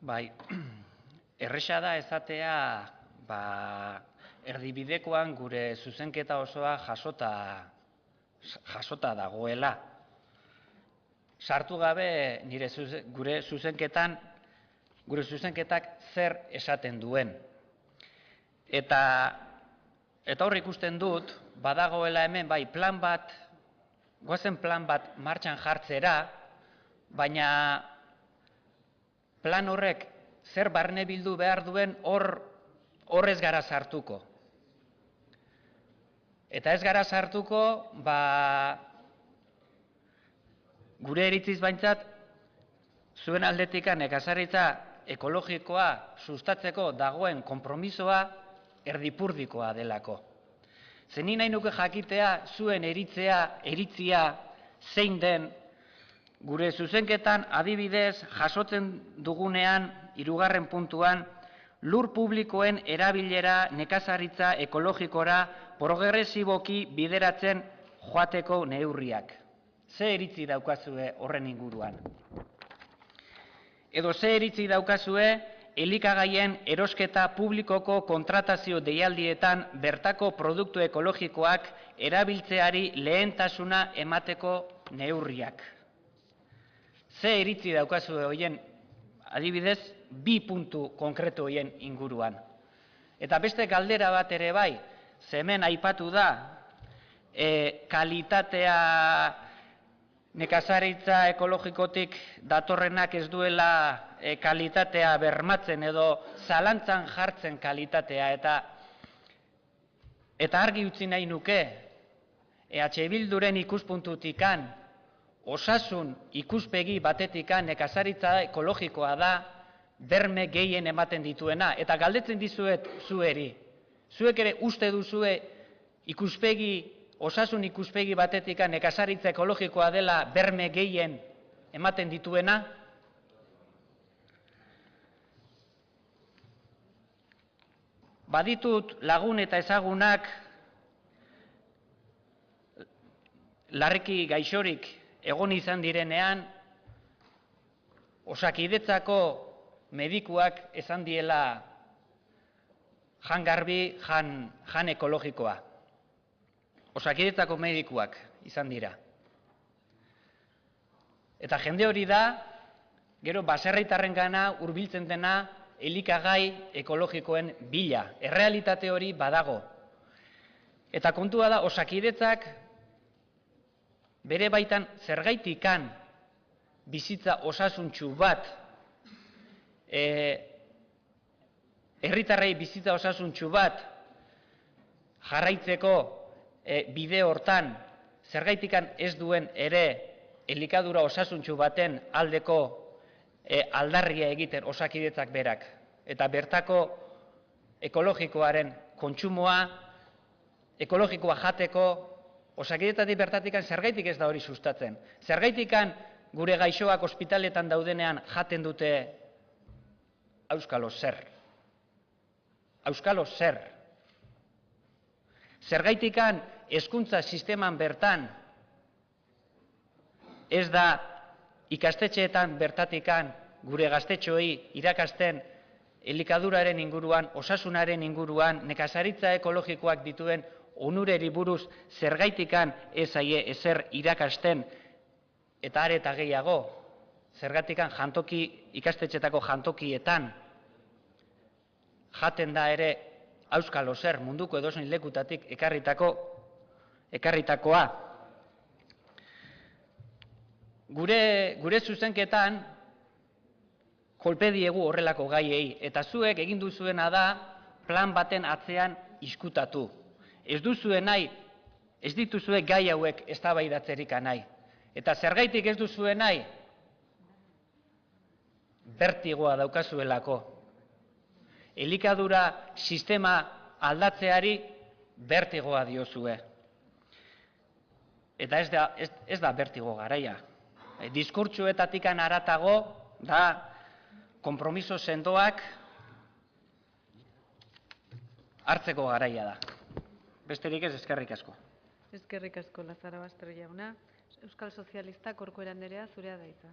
Bai, erresa da esatea, erdibidekoan gure zuzenketa osoa jasota dagoela. Sartu gabe gure zuzenketak zer esaten duen. Eta hor ikusten dut, badagoela hemen, bai, goazen plan bat martxan jartzera, baina plan horrek zer barne bildu behar duen hor ez gara sartuko. Eta ez gara sartuko, gure iritziz behintzat, zuen aldetikan nekazaritza ekologikoa sustatzeko dagoen konpromisoa erdipurdikoa delako. Zein nahi nuke jakitea zuen iritzia zein den, gure zuzenketan adibidez jasotzen dugunean, 3. puntuan, lur publikoen erabilera nekazaritza ekologikora progresiboki bideratzen joateko neurriak. Ze iritzi daukazue horren inguruan? Edo ze iritzi daukazue elikagaien erosketa publikoko kontratazio deialdietan bertako produktu ekologikoak erabiltzeari lehentasuna emateko neurriak? Ze iritzi daukazue horien, adibidez, 2 puntu konkretu horien inguruan. Eta beste galdera bat ere bai, ze hemen aipatu da, kalitatea nekazaritza ekologikotik datorrenak ez duela kalitatea bermatzen edo zalantzan jartzen kalitatea. Eta argi utzi nahi nuke, EH Bilduren ikuspuntutikan, osasun ikuspegi batetikan nekazaritza ekologikoa da berme gehien ematen dituena. Eta galdetzen dizuet zueri, zuek ere uste duzue osasun ikuspegi batetikan nekazaritza ekologikoa dela berme gehien ematen dituena? Baditut lagun eta ezagunak larriki gaixorik egon izan direnean, Osakidetzako medikuak esan diela jan garbi, jan ekologikoa. Osakidetzako medikuak izan dira. Eta jende hori da, gero baserritarrengana hurbiltzen dena elikagai ekologikoen bila. Errealitate hori badago. Eta kontua da, Osakidetzak bere baitan zergaitikan bizitza osasuntsu bat, herritarrei bizitza osasuntsu bat jarraitzeko bide hortan, zergaitikan ez duen ere elikadura osasuntsu baten aldeko aldarria egiten Osakidetzak berak. Eta bertako ekologikoaren kontsumoa, ekologikoa jateko, Osakidetzatik bertatikan zergaitik ez da hori sustatzen. Zergaitikan gure gaixoak ospitaletan daudenean jaten dute auskalo zer. Auskalo zer. Zergaitikan hezkuntza sisteman bertan ez da ikastetxeetan bertatikan gure gaztetxoei irakasten elikaduraren inguruan, osasunaren inguruan, nekazaritza ekologikoak dituen onureri buruz zergaitikan ez zaie ezer irakasten, eta are eta gehiago, zergatikan ikastetxetako jantokietan jaten da ere auskalo zer munduko edozein lekutatik ekarritakoa. Gure zuzenketan kolpe diegu horrelako gaiei, eta zuek egin duzuena da plan baten atzean izkutatu. Ez duzue nahi, ez dituzue gai hauek eztabaidatzerika nahi. Eta zergaitik ez duzue nahi? Bertigoa daukazuelako. Elikadura sistema aldatzeari bertigoa diozue. Eta ez da bertigo garaia. Diskurtsuetatikan haratago da konpromiso sendoak hartzeko garaia da. Besterik ez, eskerrik asko. Eskerrik asko, Lazarobaster jauna. Euskal Sozialistak, Corcuera andrea, zurea da hitza.